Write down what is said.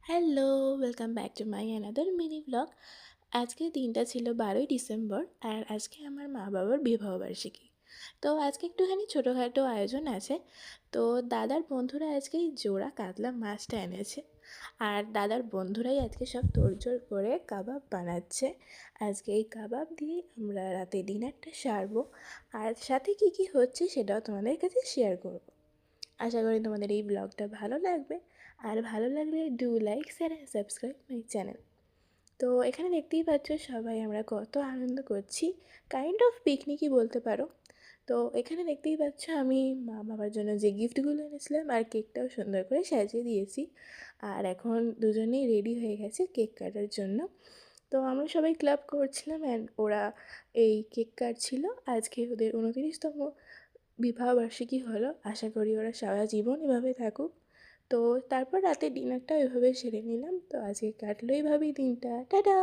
Hello, welcome back to my another mini blog. আজকের দিনটা ছিল 12ই ডিসেম্বর, আর আজকে আমার মা বাবার বিবাহবার্ষিকী। তো আজকে একটুখানি ছোটোখাটো আয়োজন আছে। তো দাদার বন্ধুরা আজকে এই জোড়া কাতলা মাছটা এনেছে, আর দাদার বন্ধুরাই আজকে সব তোড়জোড় করে কাবাব বানাচ্ছে। আজকে এই কাবাব দিয়ে আমরা রাতে ডিনারটা সারবো, আর সাথে কী কী হচ্ছে সেটাও তোমাদের কাছে শেয়ার করব। আশা করি তোমাদের এই ব্লগটা ভালো লাগবে, আর ভালো লাগলে do like share and subscribe my channel. তো এখানে দেখতেই পাচ্ছ সবাই আমরা কত আনন্দ করছি, কাইন্ড অফ পিকনিকই বলতে পারো। তো এখানে দেখতেই পাচ্ছ আমি মা বাবার জন্য যে গিফটগুলো এনেছিলাম আর কেকটাও সুন্দর করে সাজিয়ে দিয়েছি, আর এখন দুজনেই রেডি হয়ে গেছে কেক কাটার জন্য। তো আমরা সবাই ক্লাব করছিলাম, অ্যান্ড ওরা এই কেক কাটছিল। আজকে ওদের 29তম বিবাহবার্ষিকী হলো। আশা করি ওরা সারা জীবন এভাবে থাকুক। তো তারপর রাতে ডিনারটা এভাবে সেরে নিলাম। তো আজকে কাটলো এইভাবেই দিনটা। টাটা।